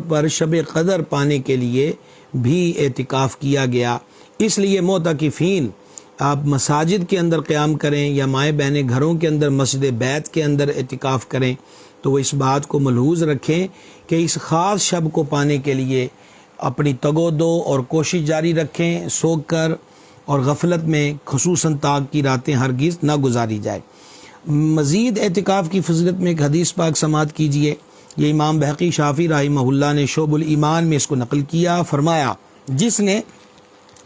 پر شب قدر پانے کے لیے بھی اعتکاف کیا گیا۔ اس لیے معتکفین آپ مساجد کے اندر قیام کریں یا مائیں بہنیں گھروں کے اندر مسجد بیت کے اندر اعتکاف کریں تو وہ اس بات کو ملحوظ رکھیں کہ اس خاص شب کو پانے کے لیے اپنی تگ و دو اور کوشش جاری رکھیں، سو کر اور غفلت میں خصوصاً طاق کی راتیں ہرگز نہ گزاری جائے۔ مزید اعتکاف کی فضیلت میں ایک حدیث پاک سماعت کیجیے۔ یہ امام بہقی شافعی رحمہ اللہ نے شعب الایمان میں اس کو نقل کیا۔ فرمایا جس نے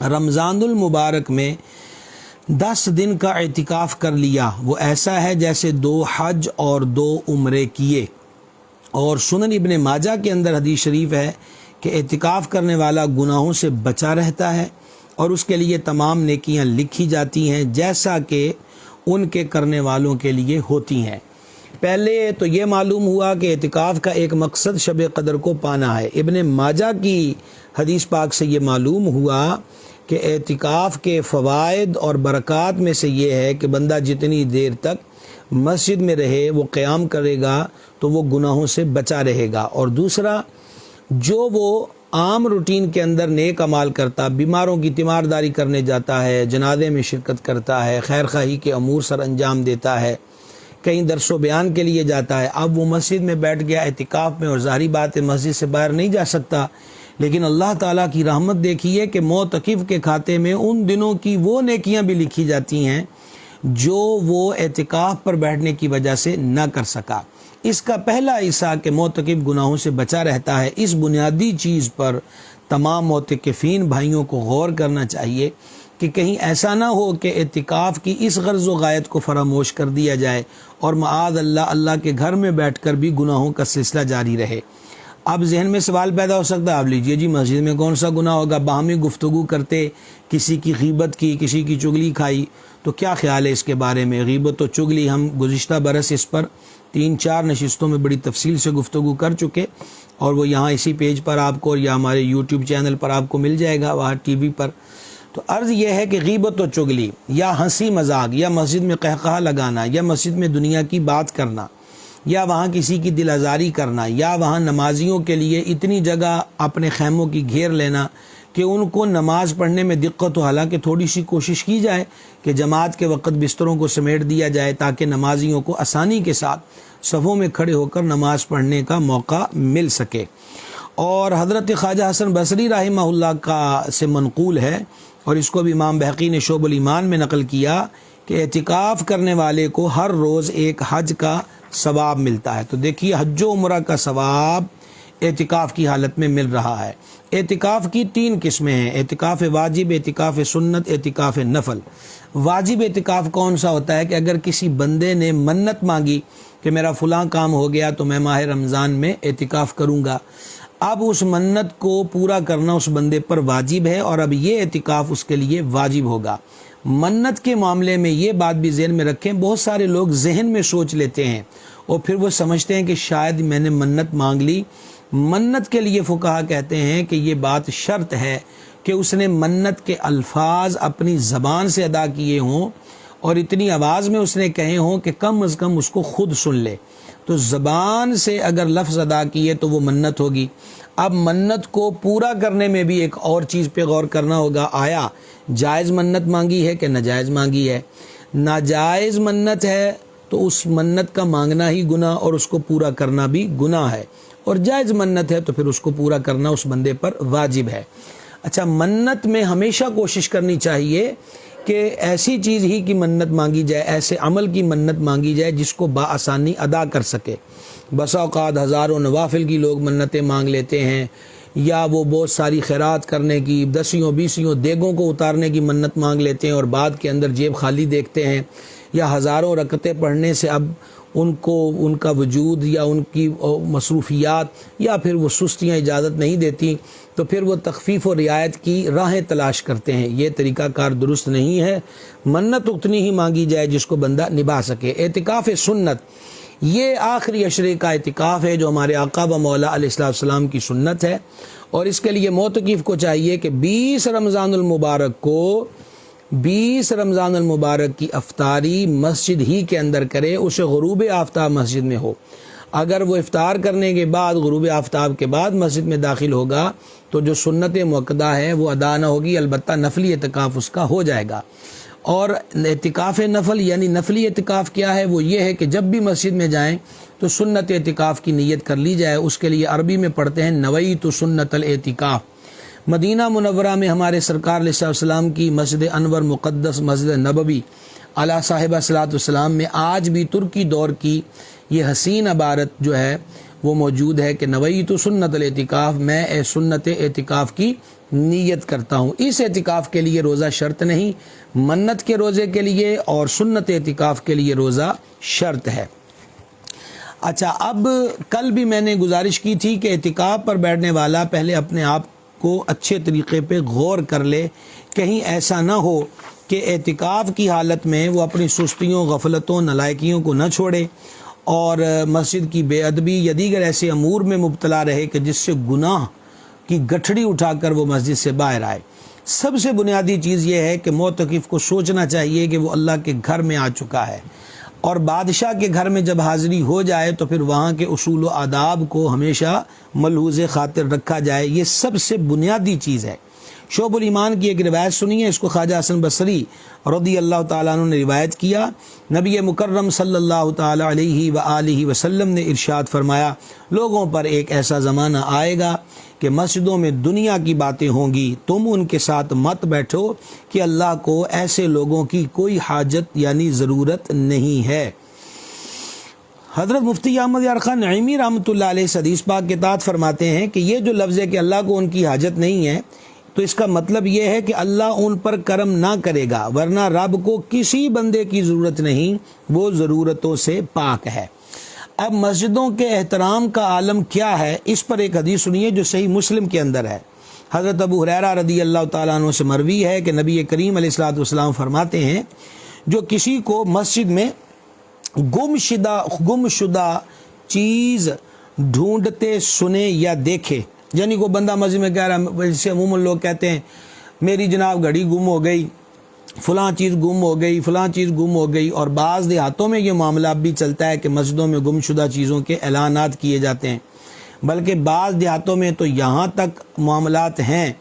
رمضان المبارک میں 10 دن کا اعتکاف کر لیا وہ ایسا ہے جیسے 2 حج اور 2 عمرے کیے۔ اور سنن ابن ماجہ کے اندر حدیث شریف ہے کہ اعتکاف کرنے والا گناہوں سے بچا رہتا ہے اور اس کے لیے تمام نیکیاں لکھی جاتی ہیں جیسا کہ ان کے کرنے والوں کے لیے ہوتی ہیں۔ پہلے تو یہ معلوم ہوا کہ اعتکاف کا ایک مقصد شب قدر کو پانا ہے۔ ابن ماجہ کی حدیث پاک سے یہ معلوم ہوا کہ اعتکاف کے فوائد اور برکات میں سے یہ ہے کہ بندہ جتنی دیر تک مسجد میں رہے وہ قیام کرے گا تو وہ گناہوں سے بچا رہے گا، اور دوسرا جو وہ عام روٹین کے اندر نیک اعمال کرتا، بیماروں کی تیمارداری کرنے جاتا ہے، جنازے میں شرکت کرتا ہے، خیر خواہی کے امور سر انجام دیتا ہے، کہیں درس و بیان کے لیے جاتا ہے، اب وہ مسجد میں بیٹھ گیا اعتکاف میں، اور ظاہری بات ہے مسجد سے باہر نہیں جا سکتا، لیکن اللہ تعالیٰ کی رحمت دیکھیے کہ معتکف کے کھاتے میں ان دنوں کی وہ نیکیاں بھی لکھی جاتی ہیں جو وہ اعتکاف پر بیٹھنے کی وجہ سے نہ کر سکا۔ اس کا پہلا حصہ کہ معتکف گناہوں سے بچا رہتا ہے، اس بنیادی چیز پر تمام معتکفین بھائیوں کو غور کرنا چاہیے کہ کہیں ایسا نہ ہو کہ اعتکاف کی اس غرض و غایت کو فراموش کر دیا جائے اور معاذ اللہ کے گھر میں بیٹھ کر بھی گناہوں کا سلسلہ جاری رہے۔ اب ذہن میں سوال پیدا ہو سکتا ہے، آپ لیجئے جی مسجد میں کون سا گناہ ہوگا، باہمی گفتگو کرتے، کسی کی غیبت کی، کسی کی چغلی کھائی، تو کیا خیال ہے اس کے بارے میں؟ غیبت و چغلی ہم گزشتہ برس اس پر 3-4 نشستوں میں بڑی تفصیل سے گفتگو کر چکے، اور وہ یہاں اسی پیج پر آپ کو یا ہمارے یوٹیوب چینل پر آپ کو مل جائے گا، وہاں ٹی وی پر۔ تو عرض یہ ہے کہ غیبت و چغلی یا ہنسی مذاق یا مسجد میں قہقہہ لگانا یا مسجد میں دنیا کی بات کرنا یا وہاں کسی کی دل آزاری کرنا یا وہاں نمازیوں کے لیے اتنی جگہ اپنے خیموں کی گھیر لینا کہ ان کو نماز پڑھنے میں دقت ہو، حالانکہ تھوڑی سی کوشش کی جائے کہ جماعت کے وقت بستروں کو سمیٹ دیا جائے تاکہ نمازیوں کو آسانی کے ساتھ صفوں میں کھڑے ہو کر نماز پڑھنے کا موقع مل سکے۔ اور حضرت خواجہ حسن بصری رحمہ اللہ کا سے منقول ہے، اور اس کو بھی امام بہقی نے شعب الایمان میں نقل کیا کہ اعتکاف کرنے والے کو ہر روز ایک حج کا ثواب ملتا ہے۔ تو دیکھیے حج و عمرہ کا ثواب اعتکاف کی حالت میں مل رہا ہے۔ اعتکاف کی 3 قسمیں ہیں، اعتکاف واجب، اعتکاف سنت، اعتکاف نفل۔ واجب اعتکاف کون سا ہوتا ہے کہ اگر کسی بندے نے منت مانگی کہ میرا فلاں کام ہو گیا تو میں ماہ رمضان میں اعتکاف کروں گا، اب اس منت کو پورا کرنا اس بندے پر واجب ہے، اور اب یہ اعتکاف اس کے لیے واجب ہوگا۔ منت کے معاملے میں یہ بات بھی ذہن میں رکھیں، بہت سارے لوگ ذہن میں سوچ لیتے ہیں اور پھر وہ سمجھتے ہیں کہ شاید میں نے منت مانگ لی۔ منت کے لیے فقہا کہتے ہیں کہ یہ بات شرط ہے کہ اس نے منت کے الفاظ اپنی زبان سے ادا کیے ہوں اور اتنی آواز میں اس نے کہے ہوں کہ کم از کم اس کو خود سن لے۔ تو زبان سے اگر لفظ ادا کیے تو وہ منت ہوگی۔ اب منت کو پورا کرنے میں بھی ایک اور چیز پہ غور کرنا ہوگا، آیا جائز منت مانگی ہے کہ ناجائز مانگی ہے؟ ناجائز منت ہے تو اس منت کا مانگنا ہی گناہ اور اس کو پورا کرنا بھی گناہ ہے، اور جائز منت ہے تو پھر اس کو پورا کرنا اس بندے پر واجب ہے۔ اچھا، منت میں ہمیشہ کوشش کرنی چاہیے کہ ایسی چیز ہی کی منت مانگی جائے، ایسے عمل کی منت مانگی جائے جس کو بآسانی ادا کر سکے۔ بسا اوقات ہزاروں نوافل کی لوگ منتیں مانگ لیتے ہیں، یا وہ بہت ساری خیرات کرنے کی، 10-20 دیگوں کو اتارنے کی منت مانگ لیتے ہیں اور بعد کے اندر جیب خالی دیکھتے ہیں، یا ہزاروں رکعتیں پڑھنے سے اب ان کو ان کا وجود یا ان کی مصروفیات یا پھر وہ سستیاں اجازت نہیں دیتی، تو پھر وہ تخفیف و رعایت کی راہیں تلاش کرتے ہیں۔ یہ طریقہ کار درست نہیں ہے، منت اتنی ہی مانگی جائے جس کو بندہ نبھا سکے۔ اعتکاف سنت یہ آخری عشرے کا اعتکاف ہے جو ہمارے آقا و مولا علیہ السلام کی سنت ہے، اور اس کے لیے معتکف کو چاہیے کہ 20 رمضان المبارک کی افطاری مسجد ہی کے اندر کرے، اسے غروب آفتاب مسجد میں ہو۔ اگر وہ افطار کرنے کے بعد غروب آفتاب کے بعد مسجد میں داخل ہوگا تو جو سنت مؤکدہ ہے وہ ادا نہ ہوگی، البتہ نفلی اعتکاف اس کا ہو جائے گا۔ اور اعتکاف نفل یعنی نفلی اعتکاف کیا ہے؟ وہ یہ ہے کہ جب بھی مسجد میں جائیں تو سنت اعتکاف کی نیت کر لی جائے۔ اس کے لیے عربی میں پڑھتے ہیں نویت سنت الاعتکاف۔ مدینہ منورہ میں ہمارے سرکار علیہ السلام کی مسجد انور مقدس مسجد نبوی علی صاحبہ صلاۃ والسلام میں آج بھی ترکی دور کی یہ حسین عبارت جو ہے وہ موجود ہے کہ نویت سنت الاعتکاف، میں سنت اعتکاف کی نیت کرتا ہوں۔ اس اعتکاف کے لیے روزہ شرط نہیں، منت کے روزے کے لیے اور سنت اعتکاف کے لیے روزہ شرط ہے۔ اچھا، اب کل بھی میں نے گزارش کی تھی کہ اعتکاف پر بیٹھنے والا پہلے اپنے آپ کو اچھے طریقے پہ غور کر لے، کہیں ایسا نہ ہو کہ اعتکاف کی حالت میں وہ اپنی سستیوں، غفلتوں، نالائکیوں کو نہ چھوڑے اور مسجد کی بے ادبی یا دیگر ایسے امور میں مبتلا رہے کہ جس سے گناہ کی گٹھڑی اٹھا کر وہ مسجد سے باہر آئے۔ سب سے بنیادی چیز یہ ہے کہ معتکف کو سوچنا چاہیے کہ وہ اللہ کے گھر میں آ چکا ہے، اور بادشاہ کے گھر میں جب حاضری ہو جائے تو پھر وہاں کے اصول و آداب کو ہمیشہ ملحوظ خاطر رکھا جائے۔ یہ سب سے بنیادی چیز ہے۔ شعب الایمان کی ایک روایت سنیے، اس کو خواجہ حسن بصری رضی اللہ تعالیٰ عنہ نے روایت کیا۔ نبی مکرم صلی اللہ تعالیٰ علیہ وآلہ وسلم نے ارشاد فرمایا، لوگوں پر ایک ایسا زمانہ آئے گا کہ مسجدوں میں دنیا کی باتیں ہوں گی، تم ان کے ساتھ مت بیٹھو کہ اللہ کو ایسے لوگوں کی کوئی حاجت یعنی ضرورت نہیں ہے۔ حضرت مفتی احمد یار خان نعیمی رحمۃ اللہ علیہ اس حدیث پاک کے تحت فرماتے ہیں کہ یہ جو لفظ ہے کہ اللہ کو ان کی حاجت نہیں ہے، تو اس کا مطلب یہ ہے کہ اللہ ان پر کرم نہ کرے گا، ورنہ رب کو کسی بندے کی ضرورت نہیں، وہ ضرورتوں سے پاک ہے۔ اب مسجدوں کے احترام کا عالم کیا ہے، اس پر ایک حدیث سنیے جو صحیح مسلم کے اندر ہے۔ حضرت ابو ہریرہ رضی اللہ تعالیٰ عنہ سے مروی ہے کہ نبی کریم علیہ الصلوۃ والسلام فرماتے ہیں، جو کسی کو مسجد میں گم شدہ چیز ڈھونڈتے سنے یا دیکھے، یعنی کوئی بندہ مسجد میں کہہ رہا ہے، جسے عموماً لوگ کہتے ہیں میری جناب گھڑی گم ہو گئی، فلاں چیز گم ہو گئی، فلاں چیز گم ہو گئی، اور بعض دیہاتوں میں یہ معاملہ اب بھی چلتا ہے کہ مسجدوں میں گم شدہ چیزوں کے اعلانات کیے جاتے ہیں، بلکہ بعض دیہاتوں میں تو یہاں تک معاملات ہیں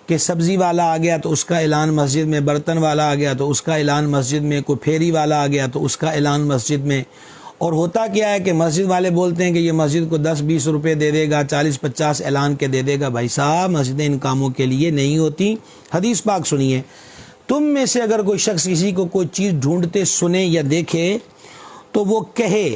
کہ سبزی والا آ گیا تو اس کا اعلان مسجد میں، برتن والا آ گیا تو اس کا اعلان مسجد میں، کوئی پھیری والا آ گیا تو اس کا اعلان مسجد میں۔ اور ہوتا کیا ہے کہ مسجد والے بولتے ہیں کہ یہ مسجد کو 10-20 روپے دے دے گا، 40-50 اعلان کے دے دے گا۔ بھائی صاحب، مسجدیں ان کاموں کے لیے نہیں ہوتی۔ حدیث پاک سنیے، تم میں سے اگر کوئی شخص کسی کو کوئی چیز ڈھونڈتے سنے یا دیکھے تو وہ کہے،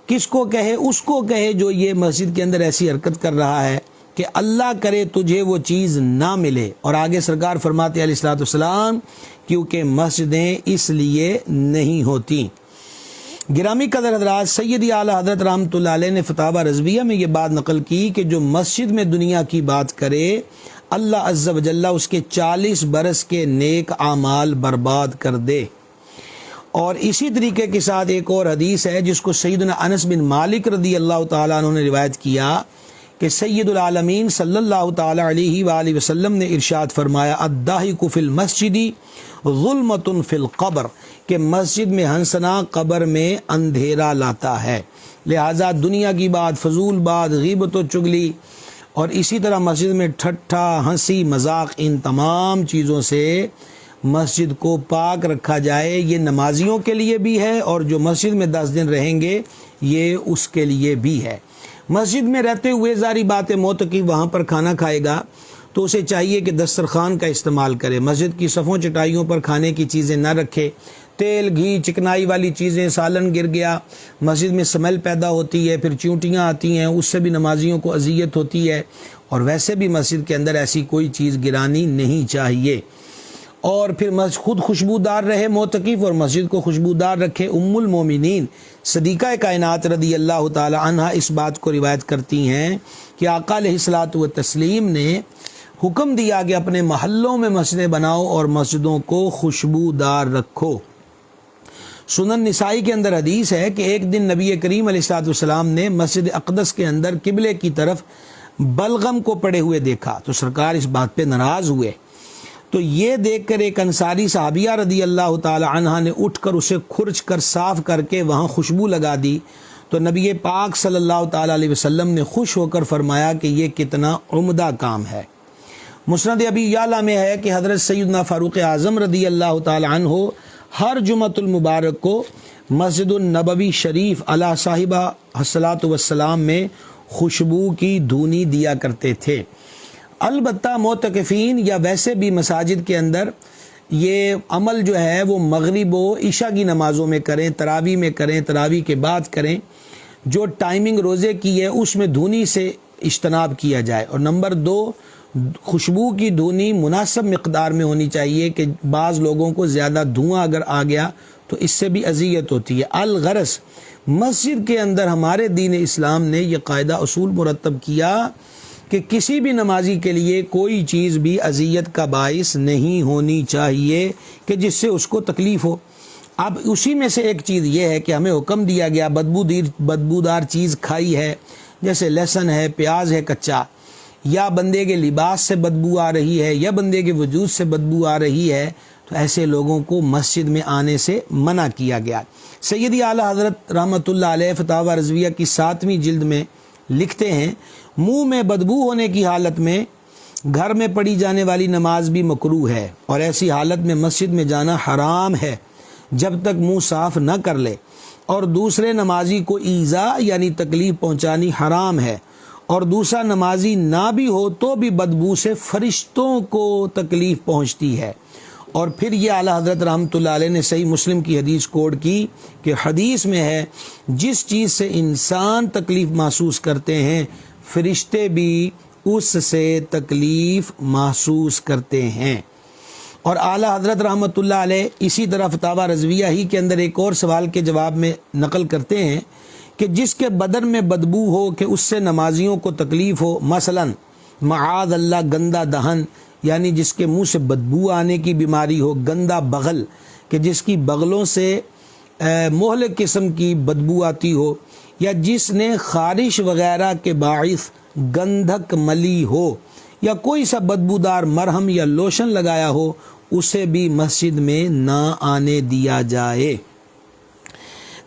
کس کو کہے؟ اس کو کہے جو یہ مسجد کے اندر ایسی حرکت کر رہا ہے کہ اللہ کرے تجھے وہ چیز نہ ملے۔ اور آگے سرکار فرماتے علیہ الصلوۃ والسلام، کیونکہ مسجدیں اس لیے نہیں ہوتی۔ گرامی قدر حضرات، سیدی اعلیٰ حضرت رحمۃ اللہ علیہ نے فتاوی رضویہ میں یہ بات نقل کی کہ جو مسجد میں دنیا کی بات کرے، اللہ عز و جل اس کے 40 برس کے نیک اعمال برباد کر دے۔ اور اسی طریقے کے ساتھ ایک اور حدیث ہے جس کو سیدنا انس بن مالک رضی اللہ تعالیٰ عنہ نے روایت کیا کہ سید العالمین صلی اللہ تعالیٰ علیہ وآلہ وسلم نے ارشاد فرمایا، الضاحک فی المسجد ظلمۃ فی القبر، کہ مسجد میں ہنسنا قبر میں اندھیرا لاتا ہے۔ لہٰذا دنیا کی بات، فضول بات، غیبت و چگلی، اور اسی طرح مسجد میں ٹھٹھا، ہنسی، مذاق، ان تمام چیزوں سے مسجد کو پاک رکھا جائے۔ یہ نمازیوں کے لیے بھی ہے، اور جو مسجد میں 10 دن رہیں گے یہ اس کے لیے بھی ہے۔ مسجد میں رہتے ہوئے ظاہری بات ہے معتکف وہاں پر کھانا کھائے گا تو اسے چاہیے کہ دسترخوان کا استعمال کرے، مسجد کی صفوں چٹائیوں پر کھانے کی چیزیں نہ رکھے، تیل، گھی، چکنائی والی چیزیں، سالن گر گیا، مسجد میں سمیل پیدا ہوتی ہے، پھر چونٹیاں آتی ہیں، اس سے بھی نمازیوں کو اذیت ہوتی ہے، اور ویسے بھی مسجد کے اندر ایسی کوئی چیز گرانی نہیں چاہیے۔ اور پھر خود خوشبودار رہے معتکف اور مسجد کو خوشبودار رکھے۔ ام المومنین صدیقہ کائنات رضی اللہ تعالی عنہ اس بات کو روایت کرتی ہیں کہ آقا علیہ الصلوۃ والتسلیم نے حکم دیا کہ اپنے محلوں میں مسجدیں بناؤ اور مسجدوں کو خوشبودار رکھو۔ سنن نسائی کے اندر حدیث ہے کہ ایک دن نبی کریم علیہ الصلوۃ والسلام نے مسجد اقدس کے اندر قبلے کی طرف بلغم کو پڑے ہوئے دیکھا تو سرکار اس بات پہ ناراض ہوئے۔ تو یہ دیکھ کر ایک انصاری صحابیہ رضی اللہ تعالی عنہ نے اٹھ کر اسے کھرچ کر صاف کر کے وہاں خوشبو لگا دی۔ تو نبی پاک صلی اللہ تعالیٰ علیہ وسلم نے خوش ہو کر فرمایا کہ یہ کتنا عمدہ کام ہے۔ مسند ابی یعلا میں ہے کہ حضرت سیدنا فاروق اعظم رضی اللہ تعالی عنہ ہر جمعۃ المبارک کو مسجد النبوی شریف علی صاحبہ الصلاۃ والسلام میں خوشبو کی دھونی دیا کرتے تھے۔ البتہ معتکفین یا ویسے بھی مساجد کے اندر یہ عمل جو ہے وہ مغرب و عشاء کی نمازوں میں کریں، تراویح میں کریں، تراویح کے بعد کریں۔ جو ٹائمنگ روزے کی ہے اس میں دھونی سے اجتناب کیا جائے۔ اور نمبر 2، خوشبو کی دھونی مناسب مقدار میں ہونی چاہیے کہ بعض لوگوں کو زیادہ دھواں اگر آ گیا تو اس سے بھی اذیت ہوتی ہے۔ الغرض مسجد کے اندر ہمارے دین اسلام نے یہ قاعدہ اصول مرتب کیا کہ کسی بھی نمازی کے لیے کوئی چیز بھی اذیت کا باعث نہیں ہونی چاہیے کہ جس سے اس کو تکلیف ہو۔ اب اسی میں سے ایک چیز یہ ہے کہ ہمیں حکم دیا گیا بدبودار چیز کھائی ہے، جیسے لہسن ہے، پیاز ہے کچا، یا بندے کے لباس سے بدبو آ رہی ہے یا بندے کے وجود سے بدبو آ رہی ہے، تو ایسے لوگوں کو مسجد میں آنے سے منع کیا گیا۔ سیدی اعلیٰ حضرت رحمۃ اللہ علیہ فتاوی رضویہ کی 7ویں جلد میں لکھتے ہیں، منہ میں بدبو ہونے کی حالت میں گھر میں پڑھی جانے والی نماز بھی مکروہ ہے، اور ایسی حالت میں مسجد میں جانا حرام ہے جب تک منہ صاف نہ کر لے، اور دوسرے نمازی کو ایذا یعنی تکلیف پہنچانی حرام ہے، اور دوسرا نمازی نہ بھی ہو تو بھی بدبو سے فرشتوں کو تکلیف پہنچتی ہے۔ اور پھر یہ اعلیٰ حضرت رحمۃ اللہ علیہ نے صحیح مسلم کی حدیث کوٹ کی کہ حدیث میں ہے جس چیز سے انسان تکلیف محسوس کرتے ہیں فرشتے بھی اس سے تکلیف محسوس کرتے ہیں۔ اور اعلیٰ حضرت رحمۃ اللہ علیہ اسی طرح فتاوی رضویہ ہی کے اندر ایک اور سوال کے جواب میں نقل کرتے ہیں کہ جس کے بدن میں بدبو ہو کہ اس سے نمازیوں کو تکلیف ہو، مثلا معاذ اللہ گندا دہن یعنی جس کے منہ سے بدبو آنے کی بیماری ہو، گندا بغل کہ جس کی بغلوں سے مہلک قسم کی بدبو آتی ہو، یا جس نے خارش وغیرہ کے باعث گندھک ملی ہو، یا کوئی سا بدبودار مرہم یا لوشن لگایا ہو، اسے بھی مسجد میں نہ آنے دیا جائے۔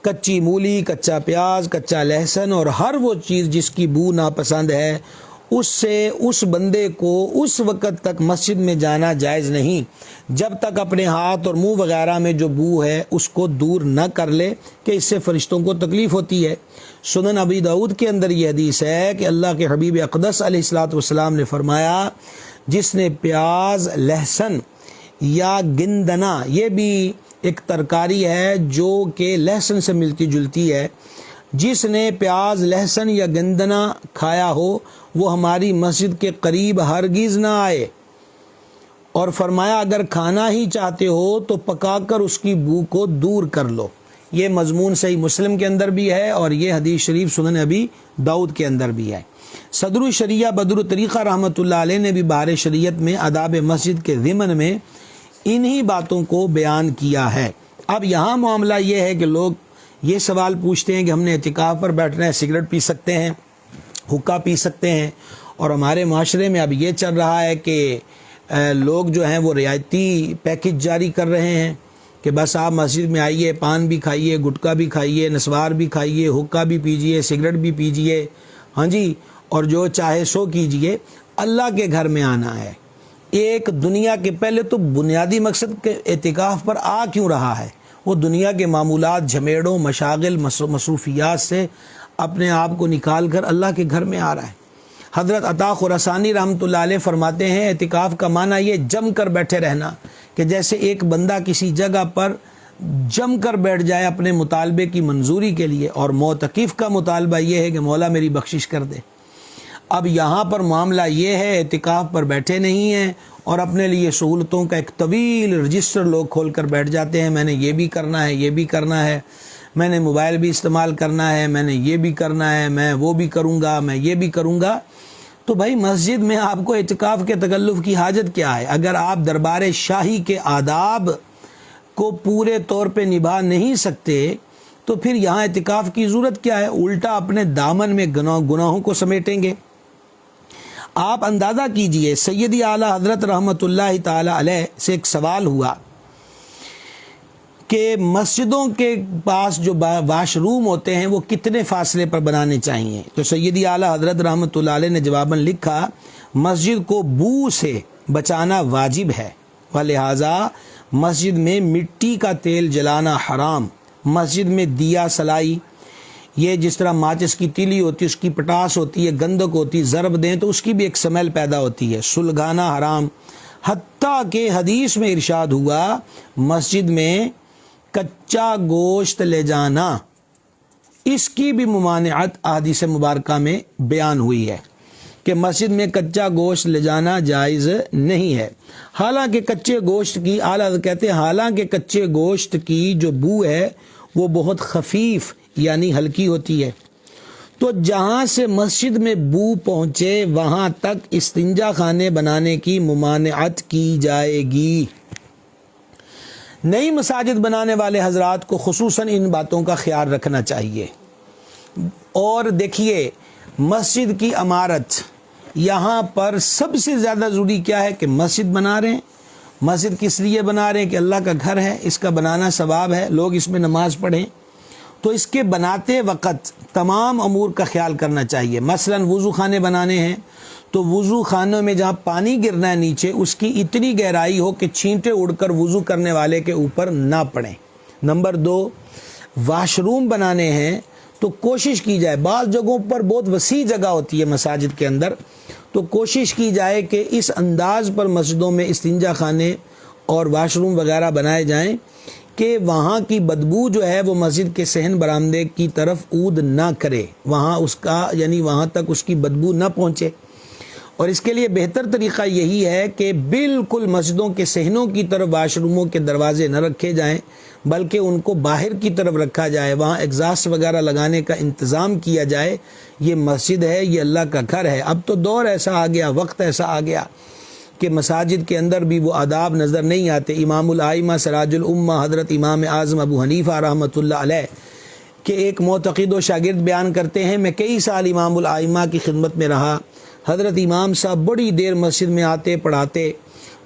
کچی مولی، کچا پیاز، کچا لہسن اور ہر وہ چیز جس کی بو ناپسند ہے اس سے اس بندے کو اس وقت تک مسجد میں جانا جائز نہیں جب تک اپنے ہاتھ اور منہ وغیرہ میں جو بو ہے اس کو دور نہ کر لے کہ اس سے فرشتوں کو تکلیف ہوتی ہے۔ سنن ابی داؤد کے اندر یہ حدیث ہے کہ اللہ کے حبیب اقدس علیہ الصلوۃ والسلام نے فرمایا جس نے پیاز، لہسن یا گندنا، یہ بھی ایک ترکاری ہے جو کہ لہسن سے ملتی جلتی ہے، جس نے پیاز، لہسن یا گندنا کھایا ہو وہ ہماری مسجد کے قریب ہرگز نہ آئے، اور فرمایا اگر کھانا ہی چاہتے ہو تو پکا کر اس کی بو کو دور کر لو۔ یہ مضمون صحیح مسلم کے اندر بھی ہے اور یہ حدیث شریف سنن ابی داؤد کے اندر بھی ہے۔ صدر الشریعہ بدر الطریقہ رحمۃ اللہ علیہ نے بھی بہار شریعت میں آداب مسجد کے ضمن میں انہی باتوں کو بیان کیا ہے۔ اب یہاں معاملہ یہ ہے کہ لوگ یہ سوال پوچھتے ہیں کہ ہم نے اعتکاف پر بیٹھنا ہے، سگریٹ پی سکتے ہیں، حقہ پی سکتے ہیں، اور ہمارے معاشرے میں اب یہ چل رہا ہے کہ لوگ جو ہیں وہ رعایتی پیکج جاری کر رہے ہیں کہ بس آپ مسجد میں آئیے، پان بھی کھائیے، گٹکا بھی کھائیے، نسوار بھی کھائیے، حقہ بھی پیجیے، سگریٹ بھی پیجیے، ہاں جی، اور جو چاہے سو کیجیے۔ اللہ کے گھر میں آنا ہے۔ ایک دنیا کے پہلے تو بنیادی مقصد کے اعتکاف پر آ کیوں رہا ہے؟ وہ دنیا کے معمولات، جھمیڑوں، مشاغل، مصروفیات سے اپنے آپ کو نکال کر اللہ کے گھر میں آ رہا ہے۔ حضرت عطا خراسانی رحمۃ اللہ علیہ فرماتے ہیں اعتکاف کا معنی یہ جم کر بیٹھے رہنا، کہ جیسے ایک بندہ کسی جگہ پر جم کر بیٹھ جائے اپنے مطالبے کی منظوری کے لیے، اور معتکف کا مطالبہ یہ ہے کہ مولا میری بخشش کر دے۔ اب یہاں پر معاملہ یہ ہے اعتکاف پر بیٹھے نہیں ہیں اور اپنے لیے سہولتوں کا ایک طویل رجسٹر لوگ کھول کر بیٹھ جاتے ہیں، میں نے یہ بھی کرنا ہے، یہ بھی کرنا ہے، میں نے موبائل بھی استعمال کرنا ہے، میں نے یہ بھی کرنا ہے، میں وہ بھی کروں گا، میں یہ بھی کروں گا۔ تو بھائی مسجد میں آپ کو اعتکاف کے تکلف کی حاجت کیا ہے؟ اگر آپ دربار شاہی کے آداب کو پورے طور پہ نبھا نہیں سکتے تو پھر یہاں اعتکاف کی ضرورت کیا ہے؟ الٹا اپنے دامن میں گناہوں کو سمیٹیں گے۔ آپ اندازہ کیجئے سیدی اعلیٰ حضرت رحمۃ اللہ تعالی علیہ سے ایک سوال ہوا کہ مسجدوں کے پاس جو واش روم ہوتے ہیں وہ کتنے فاصلے پر بنانے چاہیے. تو سیدی اعلیٰ حضرت رحمۃ اللہ علیہ نے جواباً لکھا مسجد کو بو سے بچانا واجب ہے، ولہٰذا مسجد میں مٹی کا تیل جلانا حرام، مسجد میں دیا سلائی، یہ جس طرح ماچس کی تیلی ہوتی ہے اس کی پٹاس ہوتی ہے، گندک ہوتی ہے، ضرب دیں تو اس کی بھی ایک سمیل پیدا ہوتی ہے، سلگانا حرام. حتیٰ کہ حدیث میں ارشاد ہوا مسجد میں کچا گوشت لے جانا، اس کی بھی ممانعت احادیث مبارکہ میں بیان ہوئی ہے کہ مسجد میں کچا گوشت لے جانا جائز نہیں ہے. حالانکہ کچے گوشت کی اعلیٰ کہتے ہیں حالانکہ کچے گوشت کی جو بو ہے وہ بہت خفیف یعنی ہلکی ہوتی ہے، تو جہاں سے مسجد میں بو پہنچے وہاں تک استنجا خانے بنانے کی ممانعت کی جائے گی. نئی مساجد بنانے والے حضرات کو خصوصاً ان باتوں کا خیال رکھنا چاہیے. اور دیکھیے مسجد کی عمارت، یہاں پر سب سے زیادہ ضروری کیا ہے کہ مسجد بنا رہے ہیں. مسجد کس لیے بنا رہے ہیں کہ اللہ کا گھر ہے، اس کا بنانا ثواب ہے، لوگ اس میں نماز پڑھیں. تو اس کے بناتے وقت تمام امور کا خیال کرنا چاہیے. مثلا وضو خانے بنانے ہیں تو وضو خانوں میں جہاں پانی گرنا ہے نیچے اس کی اتنی گہرائی ہو کہ چھینٹے اڑ کر وضو کرنے والے کے اوپر نہ پڑیں. نمبر 2، واش روم بنانے ہیں تو کوشش کی جائے، بعض جگہوں پر بہت وسیع جگہ ہوتی ہے مساجد کے اندر، تو کوشش کی جائے کہ اس انداز پر مسجدوں میں استنجا خانے اور واش روم وغیرہ بنائے جائیں کہ وہاں کی بدبو جو ہے وہ مسجد کے صحن برآمدے کی طرف عود نہ کرے، وہاں اس کا یعنی وہاں تک اس کی بدبو نہ پہنچے. اور اس کے لیے بہتر طریقہ یہی ہے کہ بالکل مسجدوں کے صحنوں کی طرف واش روموں کے دروازے نہ رکھے جائیں بلکہ ان کو باہر کی طرف رکھا جائے، وہاں ایگزاسٹ وغیرہ لگانے کا انتظام کیا جائے. یہ مسجد ہے، یہ اللہ کا گھر ہے. اب تو دور ایسا آ گیا، وقت ایسا آ گیا کہ مساجد کے اندر بھی وہ آداب نظر نہیں آتے. امام الائمہ سراج الامہ حضرت امام اعظم ابو حنیفہ رحمۃ اللہ علیہ کے ایک معتقد و شاگرد بیان کرتے ہیں میں کئی سال امام الائمہ کی خدمت میں رہا. حضرت امام صاحب بڑی دیر مسجد میں آتے پڑھاتے،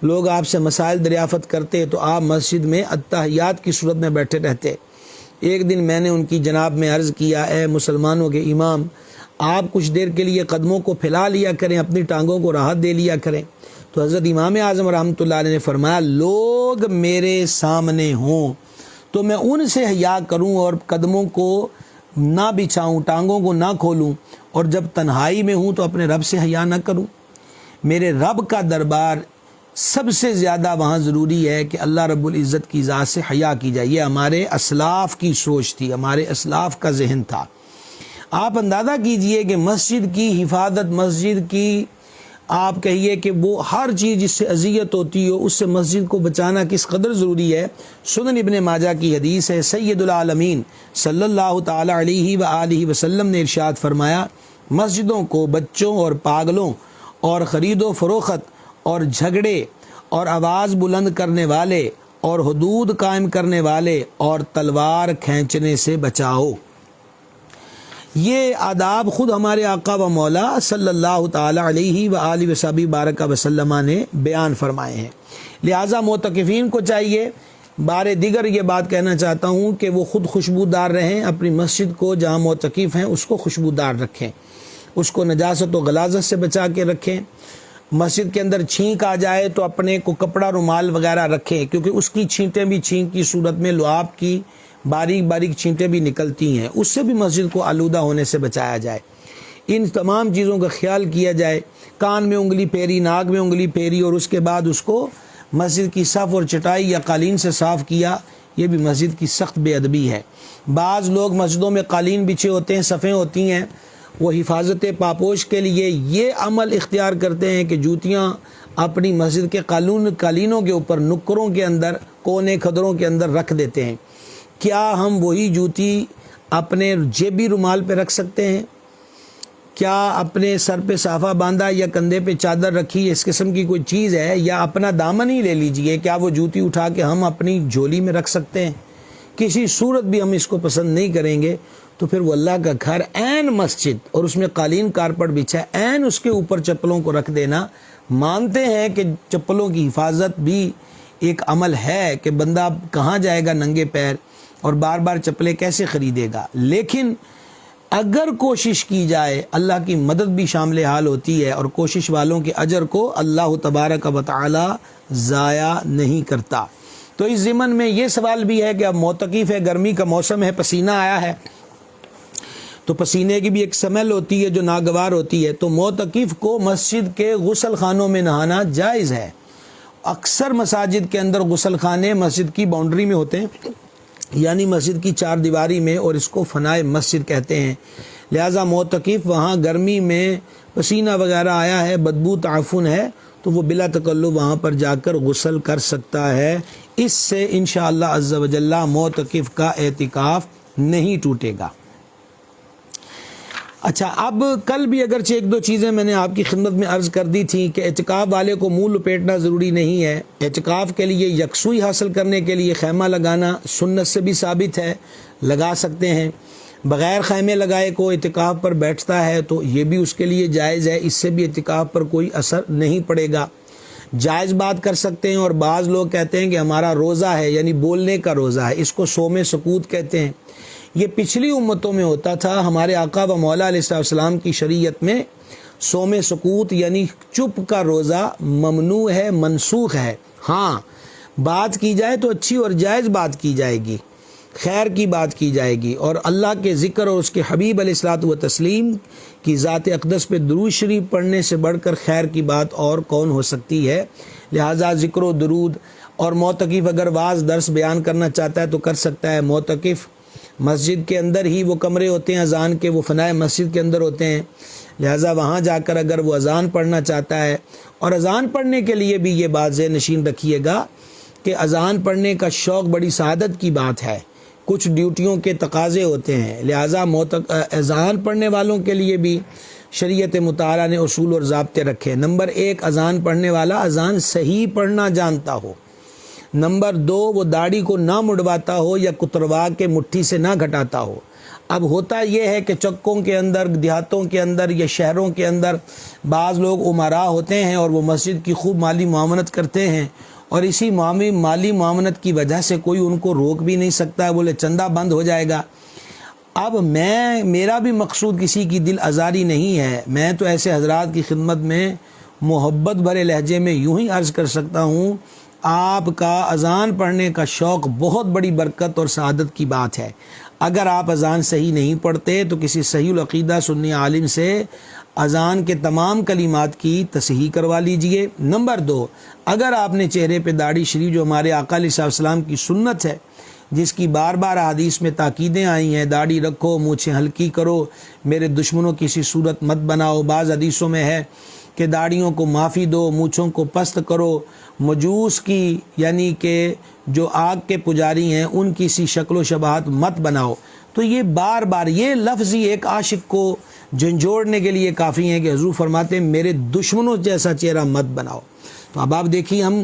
لوگ آپ سے مسائل دریافت کرتے تو آپ مسجد میں اتحیات کی صورت میں بیٹھے رہتے. ایک دن میں نے ان کی جناب میں عرض کیا اے مسلمانوں کے امام، آپ کچھ دیر کے لیے قدموں کو پھیلا لیا کریں، اپنی ٹانگوں کو راحت دے لیا کریں. تو حضرت امام اعظم رحمۃ اللہ علیہ نے فرمایا لوگ میرے سامنے ہوں تو میں ان سے حیا کروں اور قدموں کو نہ بچھاؤں، ٹانگوں کو نہ کھولوں، اور جب تنہائی میں ہوں تو اپنے رب سے حیا نہ کروں. میرے رب کا دربار سب سے زیادہ وہاں ضروری ہے کہ اللہ رب العزت کی ذات سے حیا کی جائے. یہ ہمارے اسلاف کی سوچ تھی، ہمارے اسلاف کا ذہن تھا. آپ اندازہ کیجئے کہ مسجد کی حفاظت، مسجد کی آپ کہیے کہ وہ ہر چیز جس سے اذیت ہوتی ہو اس سے مسجد کو بچانا کس قدر ضروری ہے. سنن ابن ماجہ کی حدیث ہے، سید العالمین صلی اللہ تعالی علیہ وآلہ وسلم نے ارشاد فرمایا مسجدوں کو بچوں اور پاگلوں اور خرید و فروخت اور جھگڑے اور آواز بلند کرنے والے اور حدود قائم کرنے والے اور تلوار کھینچنے سے بچاؤ. یہ آداب خود ہمارے آقا و مولا صلی اللہ تعالی علیہ وآلہ وصحبہ بارک وسلم نے بیان فرمائے ہیں. لہٰذا معتکفین کو چاہیے، بار دیگر یہ بات کہنا چاہتا ہوں کہ وہ خود خوشبودار رہیں، اپنی مسجد کو جہاں معتکف ہیں اس کو خوشبودار رکھیں، اس کو نجاست و غلاظت سے بچا کے رکھیں. مسجد کے اندر چھینک آ جائے تو اپنے کو کپڑا رومال وغیرہ رکھیں، کیونکہ اس کی چھینٹیں بھی چھینک کی صورت میں لعاب کی باریک باریک چھینٹیں بھی نکلتی ہیں، اس سے بھی مسجد کو آلودہ ہونے سے بچایا جائے. ان تمام چیزوں کا خیال کیا جائے. کان میں انگلی پھیری، ناک میں انگلی پھیری اور اس کے بعد اس کو مسجد کی صف اور چٹائی یا قالین سے صاف کیا، یہ بھی مسجد کی سخت بے ادبی ہے. بعض لوگ مسجدوں میں قالین بچھے ہوتے ہیں، صفیں ہوتی ہیں، وہ حفاظت پاپوش کے لیے یہ عمل اختیار کرتے ہیں کہ جوتیاں اپنی مسجد کے قالینوں کے اوپر نکروں کے اندر کونے کھدروں کے اندر رکھ دیتے ہیں. کیا ہم وہی جوتی اپنے جیبی رومال پہ رکھ سکتے ہیں؟ کیا اپنے سر پہ صافہ باندھا یا کندھے پہ چادر رکھی اس قسم کی کوئی چیز ہے، یا اپنا دامن ہی لے لیجئے، کیا وہ جوتی اٹھا کے ہم اپنی جھولی میں رکھ سکتے ہیں؟ کسی صورت بھی ہم اس کو پسند نہیں کریں گے. تو پھر وہ اللہ کا گھر عین مسجد اور اس میں قالین کارپٹ بچھا ہے، عین اس کے اوپر چپلوں کو رکھ دینا. مانتے ہیں کہ چپلوں کی حفاظت بھی ایک عمل ہے کہ بندہ کہاں جائے گا ننگے پیر اور بار بار چپلیں کیسے خریدے گا، لیکن اگر کوشش کی جائے اللہ کی مدد بھی شامل حال ہوتی ہے، اور کوشش والوں کے اجر کو اللہ تبارک و تعالی ضائع نہیں کرتا۔ تو اس ضمن میں یہ سوال بھی ہے کہ اب معتکف ہے، گرمی کا موسم ہے، پسینہ آیا ہے، تو پسینے کی بھی ایک سمیل ہوتی ہے جو ناگوار ہوتی ہے، تو معتکف کو مسجد کے غسل خانوں میں نہانا جائز ہے۔ اکثر مساجد کے اندر غسل خانے مسجد کی باؤنڈری میں ہوتے ہیں، یعنی مسجد کی چار دیواری میں، اور اس کو فنائے مسجد کہتے ہیں۔ لہٰذا معتکف وہاں گرمی میں پسینہ وغیرہ آیا ہے، بدبو تعفن ہے، تو وہ بلا تکلف وہاں پر جا کر غسل کر سکتا ہے۔ اس سے انشاءاللہ عز و جل معتکف کا اعتکاف نہیں ٹوٹے گا۔ اچھا، اب کل بھی اگرچہ ایک دو چیزیں میں نے آپ کی خدمت میں عرض کر دی تھیں کہ اعتکاف والے کو منہ لپیٹنا ضروری نہیں ہے۔ اعتکاف کے لیے یکسوئی حاصل کرنے کے لیے خیمہ لگانا سنت سے بھی ثابت ہے، لگا سکتے ہیں۔ بغیر خیمے لگائے کو اعتکاف پر بیٹھتا ہے تو یہ بھی اس کے لیے جائز ہے، اس سے بھی اعتکاف پر کوئی اثر نہیں پڑے گا۔ جائز بات کر سکتے ہیں، اور بعض لوگ کہتے ہیں کہ ہمارا روزہ ہے، یعنی بولنے کا روزہ ہے، اس کو صوم سکوت کہتے ہیں۔ یہ پچھلی امتوں میں ہوتا تھا، ہمارے آقا و مولا علیہ السلام کی شریعت میں صوم سکوت یعنی چپ کا روزہ ممنوع ہے، منسوخ ہے۔ ہاں، بات کی جائے تو اچھی اور جائز بات کی جائے گی، خیر کی بات کی جائے گی، اور اللہ کے ذکر اور اس کے حبیب علیہ الصلوۃ والتسلیم کی ذات اقدس پہ درود شریف پڑھنے سے بڑھ کر خیر کی بات اور کون ہو سکتی ہے۔ لہٰذا ذکر و درود، اور معتکف اگر واعظ درس بیان کرنا چاہتا ہے تو کر سکتا ہے۔ معتکف مسجد کے اندر ہی وہ کمرے ہوتے ہیں اذان کے، وہ فنائے مسجد کے اندر ہوتے ہیں، لہٰذا وہاں جا کر اگر وہ اذان پڑھنا چاہتا ہے، اور اذان پڑھنے کے لیے بھی یہ بات ذہن نشین رکھیے گا کہ اذان پڑھنے کا شوق بڑی سعادت کی بات ہے، کچھ ڈیوٹیوں کے تقاضے ہوتے ہیں، لہٰذا اذان پڑھنے والوں کے لیے بھی شریعت مطالعہ نے اصول اور ضابطے رکھے۔ نمبر 1، اذان پڑھنے والا اذان صحیح پڑھنا جانتا ہو۔ نمبر 2، وہ داڑھی کو نہ مڑواتا ہو یا کتروا کے مٹھی سے نہ گھٹاتا ہو۔ اب ہوتا یہ ہے کہ چکوں کے اندر، دیہاتوں کے اندر یا شہروں کے اندر بعض لوگ امراء ہوتے ہیں اور وہ مسجد کی خوب مالی معاونت کرتے ہیں، اور اسی مالی معاونت کی وجہ سے کوئی ان کو روک بھی نہیں سکتا ہے، بولے چندہ بند ہو جائے گا۔ اب میرا بھی مقصود کسی کی دل آزاری نہیں ہے، میں تو ایسے حضرات کی خدمت میں محبت بھرے لہجے میں یوں ہی عرض کر سکتا ہوں، آپ کا اذان پڑھنے کا شوق بہت بڑی برکت اور سعادت کی بات ہے۔ اگر آپ اذان صحیح نہیں پڑھتے تو کسی صحیح العقیدہ سنی عالم سے اذان کے تمام کلمات کی تصحیح کروا لیجئے۔ نمبر 2، اگر آپ نے چہرے پہ داڑھی شریف، جو ہمارے آقا علیہ السلام کی سنت ہے، جس کی بار بار احادیث میں تاکیدیں آئی ہیں، داڑھی رکھو، مونچھیں ہلکی کرو، میرے دشمنوں کی سی صورت مت بناؤ۔ بعض حدیثوں میں ہے کہ داڑھیوں کو معافی دو، مونچھوں کو پست کرو، مجوس کی یعنی کہ جو آگ کے پجاری ہیں ان کی سی شکل و شباہت مت بناؤ۔ تو یہ بار بار یہ لفظ ہی ایک عاشق کو جھنجھوڑنے کے لیے کافی ہیں کہ حضور فرماتے ہیں میرے دشمنوں جیسا چہرہ مت بناؤ۔ تو اب آپ دیکھیے، ہم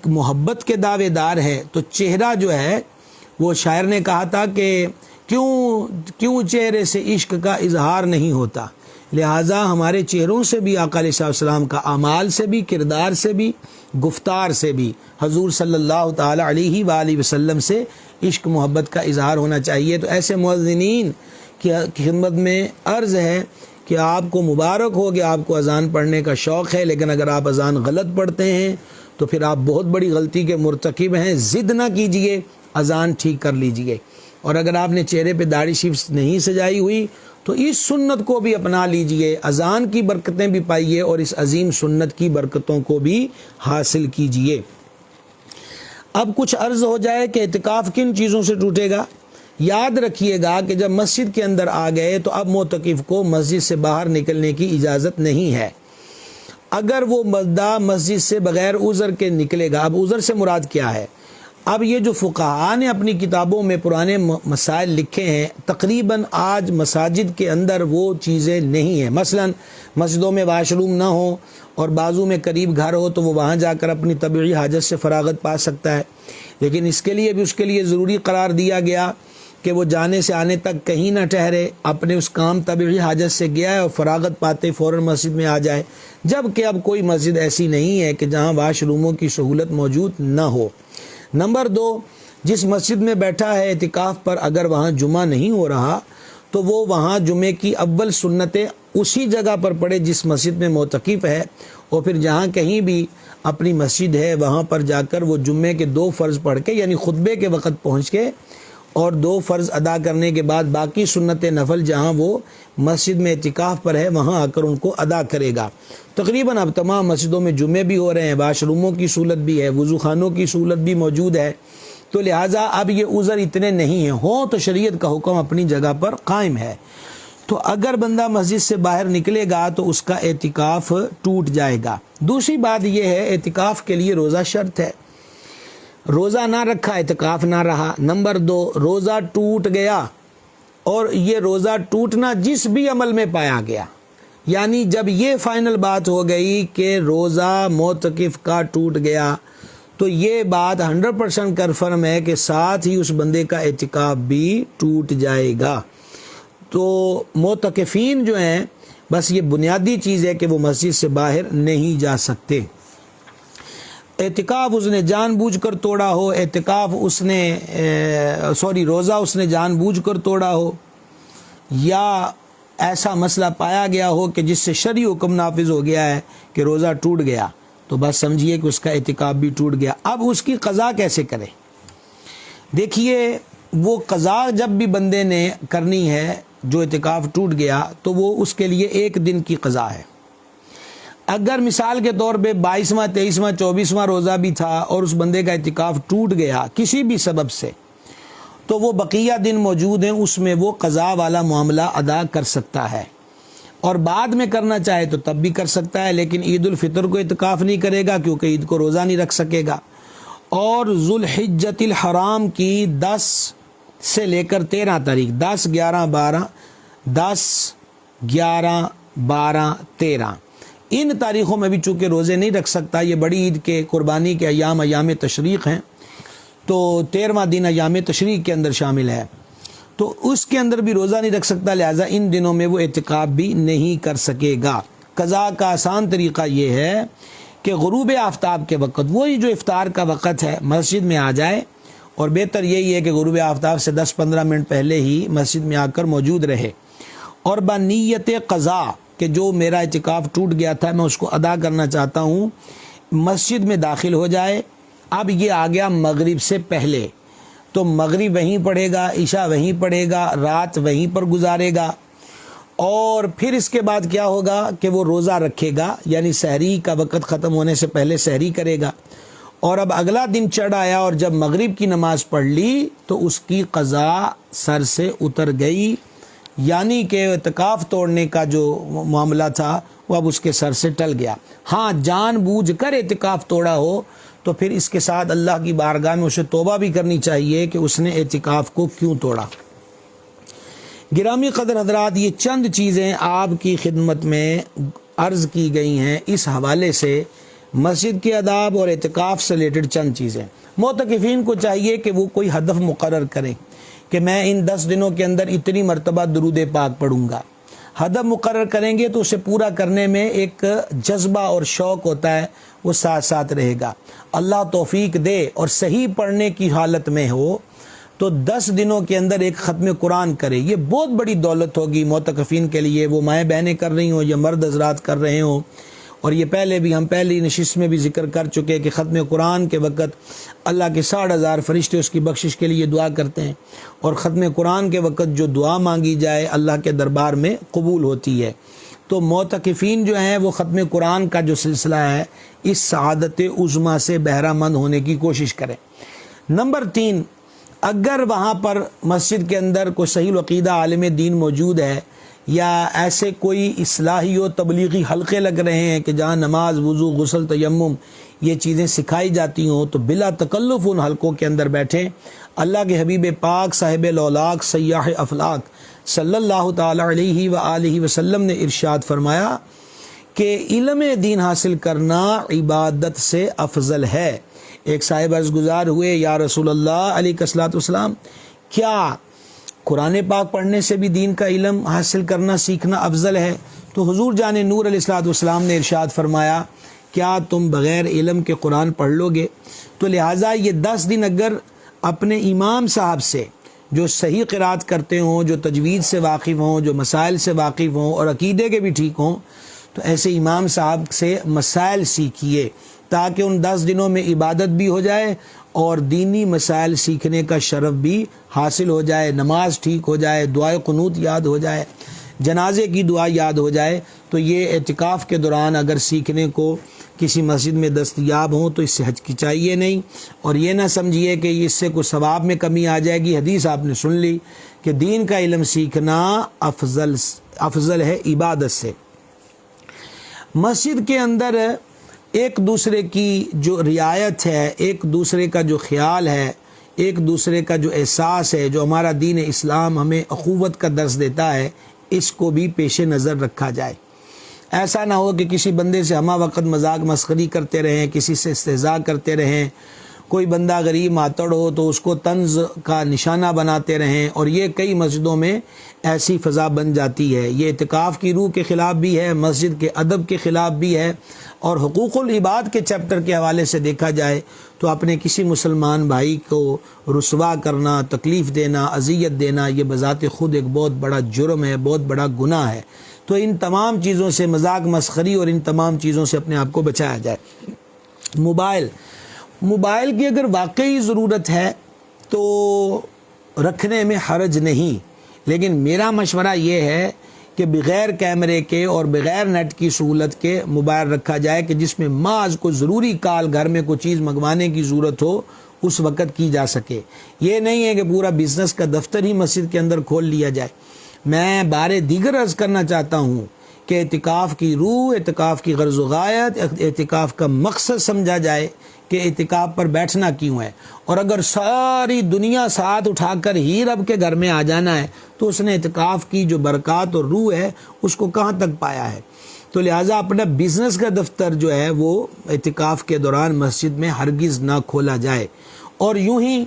محبت کے دعوے دار ہیں، تو چہرہ جو ہے، وہ شاعر نے کہا تھا کہ کیوں چہرے سے عشق کا اظہار نہیں ہوتا۔ لہٰذا ہمارے چہروں سے بھی آقا علیہ السلام کا اعمال سے بھی، کردار سے بھی، گفتار سے بھی حضور صلی اللہ تعالی علیہ وآلہ وسلم سے عشق محبت کا اظہار ہونا چاہیے۔ تو ایسے مؤذنین کی خدمت میں عرض ہے کہ آپ کو مبارک ہو کہ آپ کو اذان پڑھنے کا شوق ہے، لیکن اگر آپ اذان غلط پڑھتے ہیں تو پھر آپ بہت بڑی غلطی کے مرتکب ہیں۔ ضد نہ کیجئے، اذان ٹھیک کر لیجئے۔ اور اگر آپ نے چہرے پہ داڑھی شریف نہیں سجائی ہوئی تو اس سنت کو بھی اپنا لیجئے، اذان کی برکتیں بھی پائیے اور اس عظیم سنت کی برکتوں کو بھی حاصل کیجئے۔ اب کچھ عرض ہو جائے کہ اعتکاف کن چیزوں سے ٹوٹے گا۔ یاد رکھیے گا کہ جب مسجد کے اندر آ گئے تو اب معتکف کو مسجد سے باہر نکلنے کی اجازت نہیں ہے۔ اگر وہ بندہ مسجد سے بغیر عذر کے نکلے گا، اب عذر سے مراد کیا ہے؟ اب یہ جو فقہاء نے اپنی کتابوں میں پرانے مسائل لکھے ہیں، تقریباً آج مساجد کے اندر وہ چیزیں نہیں ہیں۔ مثلا مسجدوں میں واش روم نہ ہو اور بازو میں قریب گھر ہو تو وہ وہاں جا کر اپنی طبعی حاجت سے فراغت پا سکتا ہے، لیکن اس کے لیے ضروری قرار دیا گیا کہ وہ جانے سے آنے تک کہیں نہ ٹھہرے، اپنے اس کام طبعی حاجت سے گیا ہے اور فراغت پاتے فوراً مسجد میں آ جائے، جبکہ اب کوئی مسجد ایسی نہیں ہے کہ جہاں واش روموں کی سہولت موجود نہ ہو۔ نمبر 2، جس مسجد میں بیٹھا ہے اعتکاف پر، اگر وہاں جمعہ نہیں ہو رہا تو وہ وہاں جمعے کی اول سنتیں اسی جگہ پر پڑھے جس مسجد میں معتکف ہے، اور پھر جہاں کہیں بھی اپنی مسجد ہے وہاں پر جا کر وہ جمعے کے 2 فرض پڑھ کے، یعنی خطبے کے وقت پہنچ کے اور 2 فرض ادا کرنے کے بعد باقی سنت نفل جہاں وہ مسجد میں اعتکاف پر ہے وہاں آ کر ان کو ادا کرے گا۔ تقریباً اب تمام مسجدوں میں جمعے بھی ہو رہے ہیں، واش روموں کی سہولت بھی ہے، وضو خانوں کی سہولت بھی موجود ہے، تو لہٰذا اب یہ عذر اتنے نہیں ہیں، ہوں تو شریعت کا حکم اپنی جگہ پر قائم ہے۔ تو اگر بندہ مسجد سے باہر نکلے گا تو اس کا اعتکاف ٹوٹ جائے گا۔ دوسری بات یہ ہے، اعتکاف کے لیے روزہ شرط ہے، روزہ نہ رکھا اعتکاف نہ رہا۔ نمبر 2، روزہ ٹوٹ گیا، اور یہ روزہ ٹوٹنا جس بھی عمل میں پایا گیا، یعنی جب یہ فائنل بات ہو گئی کہ روزہ معتکف کا ٹوٹ گیا تو یہ بات 100% کنفرم ہے کہ ساتھ ہی اس بندے کا اعتکاف بھی ٹوٹ جائے گا۔ تو معتکفین جو ہیں بس یہ بنیادی چیز ہے کہ وہ مسجد سے باہر نہیں جا سکتے۔ اعتکاف اس نے جان بوجھ کر توڑا ہو، روزہ اس نے جان بوجھ کر توڑا ہو، یا ایسا مسئلہ پایا گیا ہو کہ جس سے شرعی حکم نافذ ہو گیا ہے کہ روزہ ٹوٹ گیا، تو بس سمجھیے کہ اس کا اعتکاف بھی ٹوٹ گیا۔ اب اس کی قضا کیسے کرے؟ دیکھیے، وہ قضا جب بھی بندے نے کرنی ہے جو اعتکاف ٹوٹ گیا تو وہ اس کے لیے 1 دن کی قضا ہے۔ اگر مثال کے طور پہ 22واں 23واں 24واں روزہ بھی تھا اور اس بندے کا اعتکاف ٹوٹ گیا کسی بھی سبب سے، تو وہ بقیہ دن موجود ہیں، اس میں وہ قضا والا معاملہ ادا کر سکتا ہے، اور بعد میں کرنا چاہے تو تب بھی کر سکتا ہے، لیکن عید الفطر کو اعتکاف نہیں کرے گا کیونکہ عید کو روزہ نہیں رکھ سکے گا، اور ذوالحجۃ الحرام کی 10 سے لے کر 13 تاریخ 10 11 12 13 ان تاریخوں میں بھی چونکہ روزے نہیں رکھ سکتا، یہ بڑی عید کے قربانی کے ایام تشریق ہیں، تو 13واں دن ایام تشریق کے اندر شامل ہے، تو اس کے اندر بھی روزہ نہیں رکھ سکتا، لہٰذا ان دنوں میں وہ اعتکاف بھی نہیں کر سکے گا۔ قضا کا آسان طریقہ یہ ہے کہ غروب آفتاب کے وقت، وہی جو افطار کا وقت ہے، مسجد میں آ جائے، اور بہتر یہی ہے کہ غروب آفتاب سے 10-15 منٹ پہلے ہی مسجد میں آ کر موجود رہے، اور بنیت قضا کہ جو میرا اعتکاف ٹوٹ گیا تھا میں اس کو ادا کرنا چاہتا ہوں، مسجد میں داخل ہو جائے۔ اب یہ آ گیا مغرب سے پہلے، تو مغرب وہیں پڑھے گا، عشاء وہیں پڑھے گا، رات وہیں پر گزارے گا، اور پھر اس کے بعد کیا ہوگا کہ وہ روزہ رکھے گا، یعنی سحری کا وقت ختم ہونے سے پہلے سحری کرے گا، اور اب اگلا دن چڑھ آیا اور جب مغرب کی نماز پڑھ لی تو اس کی قضا سر سے اتر گئی، یعنی کہ اعتکاف توڑنے کا جو معاملہ تھا وہ اب اس کے سر سے ٹل گیا۔ ہاں، جان بوجھ کر اعتکاف توڑا ہو تو پھر اس کے ساتھ اللہ کی بارگاہ میں اسے توبہ بھی کرنی چاہیے کہ اس نے اعتکاف کو کیوں توڑا۔ گرامی قدر حضرات، یہ چند چیزیں آپ کی خدمت میں عرض کی گئی ہیں، اس حوالے سے مسجد کے آداب اور اعتکاف سے ریلیٹڈ چند چیزیں۔ معتکفین کو چاہیے کہ وہ کوئی ہدف مقرر کریں کہ میں ان 10 دنوں کے اندر اتنی مرتبہ درود پاک پڑھوں گا۔ ہدف مقرر کریں گے تو اسے پورا کرنے میں ایک جذبہ اور شوق ہوتا ہے، وہ ساتھ ساتھ رہے گا۔ اللہ توفیق دے اور صحیح پڑھنے کی حالت میں ہو تو 10 دنوں کے اندر ایک ختم قرآن کرے، یہ بہت بڑی دولت ہوگی معتکفین کے لیے، وہ مائیں بہنیں کر رہی ہوں یا مرد حضرات کر رہے ہوں، اور یہ پہلے بھی ہم پہلی نشست میں بھی ذکر کر چکے کہ ختم قرآن کے وقت اللہ کے 60,000 فرشتے اس کی بخشش کے لیے دعا کرتے ہیں، اور ختم قرآن کے وقت جو دعا مانگی جائے اللہ کے دربار میں قبول ہوتی ہے۔ تو معتکفین جو ہیں وہ ختم قرآن کا جو سلسلہ ہے اس سعادت عظمیٰ سے بہرہ مند ہونے کی کوشش کریں۔ نمبر 3، اگر وہاں پر مسجد کے اندر کوئی صحیح العقیدہ عالم دین موجود ہے، یا ایسے کوئی اصلاحی و تبلیغی حلقے لگ رہے ہیں کہ جہاں نماز، وضو، غسل، تیمم یہ چیزیں سکھائی جاتی ہوں، تو بلا تکلف ان حلقوں کے اندر بیٹھیں۔ اللہ کے حبیب پاک صاحب الاولاق سیاح افلاق صلی اللہ تعالی علیہ وآلہ وسلم نے ارشاد فرمایا کہ علم دین حاصل کرنا عبادت سے افضل ہے۔ ایک صاحب عرض گزار ہوئے، یا رسول اللہ علیہ الصلوۃ والسلام، کیا قرآن پاک پڑھنے سے بھی دین کا علم حاصل کرنا سیکھنا افضل ہے۔ تو حضور جان نور علیہ الصلوۃ والسلام نے ارشاد فرمایا کیا تم بغیر علم کے قرآن پڑھ لو گے؟ تو لہٰذا یہ 10 دن اگر اپنے امام صاحب سے جو صحیح قرات کرتے ہوں، جو تجوید سے واقف ہوں، جو مسائل سے واقف ہوں اور عقیدے کے بھی ٹھیک ہوں، تو ایسے امام صاحب سے مسائل سیکھیے تاکہ ان 10 دنوں میں عبادت بھی ہو جائے اور دینی مسائل سیکھنے کا شرف بھی حاصل ہو جائے، نماز ٹھیک ہو جائے، دعائے قنوت یاد ہو جائے، جنازے کی دعا یاد ہو جائے۔ تو یہ اعتکاف کے دوران اگر سیکھنے کو کسی مسجد میں دستیاب ہوں تو اس سے ہچکچائیے نہیں، اور یہ نہ سمجھیے کہ اس سے کوئی ثواب میں کمی آ جائے گی۔ حدیث آپ نے سن لی کہ دین کا علم سیکھنا افضل ہے عبادت سے۔ مسجد کے اندر ایک دوسرے کی جو رعایت ہے، ایک دوسرے کا جو خیال ہے، ایک دوسرے کا جو احساس ہے، جو ہمارا دین اسلام ہمیں اخوت کا درس دیتا ہے، اس کو بھی پیش نظر رکھا جائے۔ ایسا نہ ہو کہ کسی بندے سے ہمہ وقت مذاق مسخری کرتے رہیں، کسی سے استہزاء کرتے رہیں، کوئی بندہ غریب ماتڑ ہو تو اس کو طنز کا نشانہ بناتے رہیں، اور یہ کئی مسجدوں میں ایسی فضا بن جاتی ہے۔ یہ اعتکاف کی روح کے خلاف بھی ہے، مسجد کے ادب کے خلاف بھی ہے، اور حقوق العباد کے چیپٹر کے حوالے سے دیکھا جائے تو اپنے کسی مسلمان بھائی کو رسوا کرنا، تکلیف دینا، اذیت دینا، یہ بذات خود ایک بہت بڑا جرم ہے، بہت بڑا گناہ ہے۔ تو ان تمام چیزوں سے، مذاق مسخری اور ان تمام چیزوں سے اپنے آپ کو بچایا جائے۔ موبائل کی اگر واقعی ضرورت ہے تو رکھنے میں حرج نہیں، لیکن میرا مشورہ یہ ہے کہ بغیر کیمرے کے اور بغیر نیٹ کی سہولت کے موبائل رکھا جائے کہ جس میں محض کوئی ضروری کال، گھر میں کوئی چیز منگوانے کی ضرورت ہو اس وقت کی جا سکے۔ یہ نہیں ہے کہ پورا بزنس کا دفتر ہی مسجد کے اندر کھول لیا جائے۔ میں بارے دیگر عرض کرنا چاہتا ہوں کہ اعتکاف کی روح، اعتکاف کی غرض و غایت، اعتکاف کا مقصد سمجھا جائے کہ اعتکاف پر بیٹھنا کیوں ہے، اور اگر ساری دنیا ساتھ اٹھا کر ہی رب کے گھر میں آ جانا ہے تو اس نے اعتکاف کی جو برکات اور روح ہے اس کو کہاں تک پایا ہے۔ تو لہٰذا اپنا بزنس کا دفتر جو ہے وہ اعتکاف کے دوران مسجد میں ہرگز نہ کھولا جائے۔ اور یوں ہی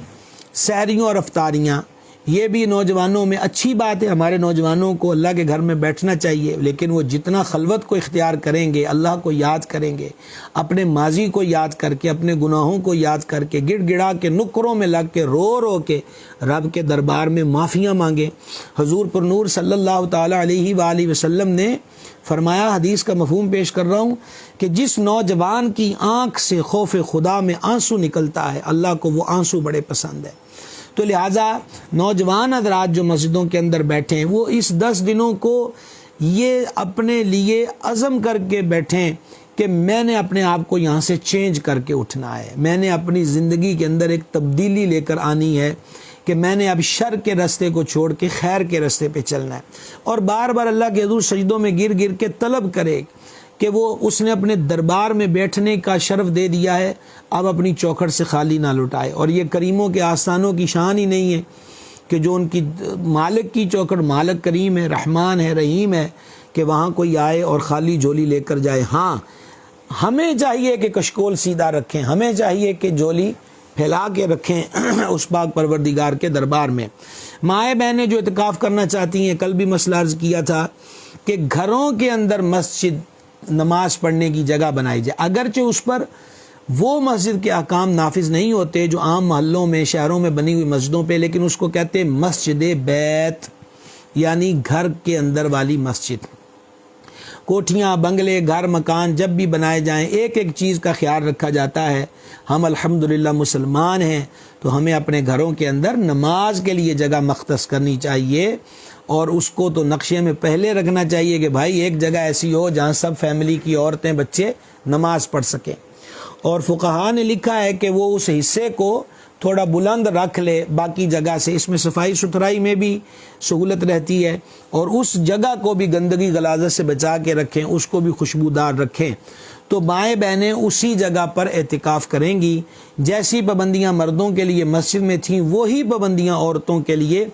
سحریوں اور افطاریاں، یہ بھی نوجوانوں میں اچھی بات ہے، ہمارے نوجوانوں کو اللہ کے گھر میں بیٹھنا چاہیے، لیکن وہ جتنا خلوت کو اختیار کریں گے، اللہ کو یاد کریں گے، اپنے ماضی کو یاد کر کے، اپنے گناہوں کو یاد کر کے، گڑ گڑا کے نکروں میں لگ کے، رو رو کے رب کے دربار میں معافیاں مانگیں۔ حضور پر نور صلی اللہ تعالی علیہ وآلہ وسلم نے فرمایا، حدیث کا مفہوم پیش کر رہا ہوں، کہ جس نوجوان کی آنکھ سے خوف خدا میں آنسو نکلتا ہے، اللہ کو وہ آنسو بڑے پسند ہے۔ تو لہٰذا نوجوان حضرات جو مسجدوں کے اندر بیٹھیں وہ اس 10 دنوں کو یہ اپنے لیے عزم کر کے بیٹھیں کہ میں نے اپنے آپ کو یہاں سے چینج کر کے اٹھنا ہے، میں نے اپنی زندگی کے اندر ایک تبدیلی لے کر آنی ہے کہ میں نے اب شر کے راستے کو چھوڑ کے خیر کے راستے پہ چلنا ہے، اور بار بار اللہ کے حضور سجدوں میں گر گر کے طلب کرے کہ وہ اس نے اپنے دربار میں بیٹھنے کا شرف دے دیا ہے، اب اپنی چوکھٹ سے خالی نہ لٹائے۔ اور یہ کریموں کے آستانوں کی شان ہی نہیں ہے کہ جو ان کی مالک کی چوکھٹ، مالک کریم ہے، رحمان ہے، رحیم ہے، کہ وہاں کوئی آئے اور خالی جھولی لے کر جائے۔ ہاں ہمیں چاہیے کہ کشکول سیدھا رکھیں، ہمیں چاہیے کہ جھولی پھیلا کے رکھیں اس پاک پروردگار کے دربار میں۔ مائیں بہنیں جو اعتکاف کرنا چاہتی ہیں، کل بھی مسئلہ عرض کیا تھا کہ گھروں کے اندر مسجد نماز پڑھنے کی جگہ بنائی جائے، اگرچہ اس پر وہ مسجد کے احکام نافذ نہیں ہوتے جو عام محلوں میں، شہروں میں بنی ہوئی مسجدوں پہ، لیکن اس کو کہتے ہیں مسجد بیت، یعنی گھر کے اندر والی مسجد۔ کوٹھیاں، بنگلے، گھر، مکان جب بھی بنائے جائیں ایک ایک چیز کا خیال رکھا جاتا ہے۔ ہم الحمدللہ مسلمان ہیں تو ہمیں اپنے گھروں کے اندر نماز کے لیے جگہ مختص کرنی چاہیے، اور اس کو تو نقشے میں پہلے رکھنا چاہیے کہ بھائی ایک جگہ ایسی ہو جہاں سب فیملی کی عورتیں، بچے نماز پڑھ سکیں۔ اور فقہاء نے لکھا ہے کہ وہ اس حصے کو تھوڑا بلند رکھ لے باقی جگہ سے، اس میں صفائی ستھرائی میں بھی سہولت رہتی ہے، اور اس جگہ کو بھی گندگی غلاظت سے بچا کے رکھیں، اس کو بھی خوشبودار رکھیں۔ تو مائیں بہنیں اسی جگہ پر اعتکاف کریں گی۔ جیسی پابندیاں مردوں کے لیے مسجد میں تھیں وہی پابندیاں عورتوں کے لیے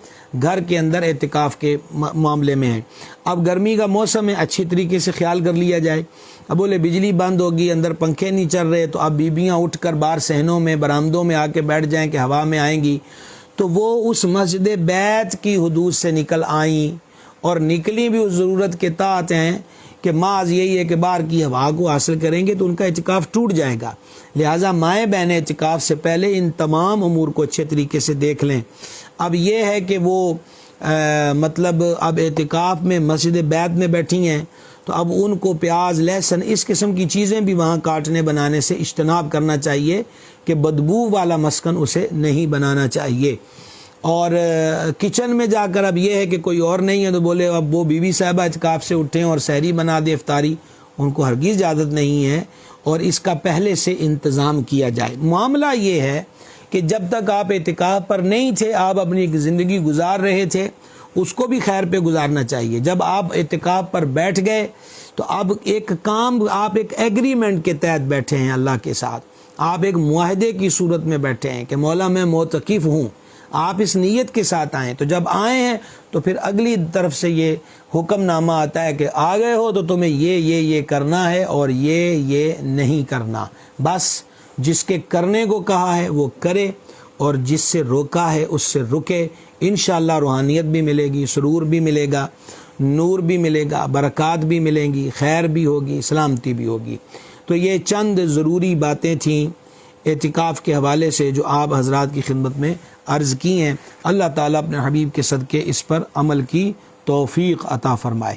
گھر کے اندر اعتکاف کے معاملے میں ہیں۔ اب گرمی کا موسم ہے، اچھی طریقے سے خیال کر لیا جائے۔ اب بولے بجلی بند ہوگی، اندر پنکھے نہیں چل رہے، تو اب بیبیاں اٹھ کر باہر صحنوں میں، برآمدوں میں آ کے بیٹھ جائیں کہ ہوا میں آئیں گی، تو وہ اس مسجد بیت کی حدود سے نکل آئیں اور نکلی بھی اس ضرورت کے تحت ہیں کہ محض یہی ہے کہ باہر کی ہوا کو حاصل کریں گے تو ان کا اعتکاف ٹوٹ جائے گا۔ لہٰذا مائیں بہنیں اعتکاف سے پہلے ان تمام امور کو اچھے طریقے سے دیکھ لیں۔ اب یہ ہے کہ وہ مطلب اب اعتکاف میں مسجد بیت میں بیٹھی ہیں تو اب ان کو پیاز لہسن اس قسم کی چیزیں بھی وہاں کاٹنے بنانے سے اجتناب کرنا چاہیے کہ بدبو والا مسکن اسے نہیں بنانا چاہیے۔ اور کچن میں جا کر اب یہ ہے کہ کوئی اور نہیں ہے تو بولے اب وہ بیوی صاحبہ اعتکاف سے اٹھیں اور سحری بنا دے افطاری، ان کو ہرگز اجازت نہیں ہے، اور اس کا پہلے سے انتظام کیا جائے۔ معاملہ یہ ہے کہ جب تک آپ اعتکاف پر نہیں تھے، آپ اپنی زندگی گزار رہے تھے، اس کو بھی خیر پہ گزارنا چاہیے۔ جب آپ اعتکاف پر بیٹھ گئے تو اب ایک کام، آپ ایک ایگریمنٹ کے تحت بیٹھے ہیں اللہ کے ساتھ، آپ ایک معاہدے کی صورت میں بیٹھے ہیں کہ مولا میں معتکف ہوں، آپ اس نیت کے ساتھ آئیں۔ تو جب آئے ہیں تو پھر اگلی طرف سے یہ حکم نامہ آتا ہے کہ آ گئے ہو تو تمہیں یہ کرنا ہے اور یہ نہیں کرنا۔ بس جس کے کرنے کو کہا ہے وہ کرے اور جس سے روکا ہے اس سے رکے۔ انشاءاللہ روحانیت بھی ملے گی، سرور بھی ملے گا، نور بھی ملے گا، برکات بھی ملیں گی، خیر بھی ہوگی، سلامتی بھی ہوگی۔ تو یہ چند ضروری باتیں تھیں اعتکاف کے حوالے سے جو آپ حضرات کی خدمت میں عرض کی ہیں۔ اللہ تعالیٰ اپنے حبیب کے صدقے اس پر عمل کی توفیق عطا فرمائے۔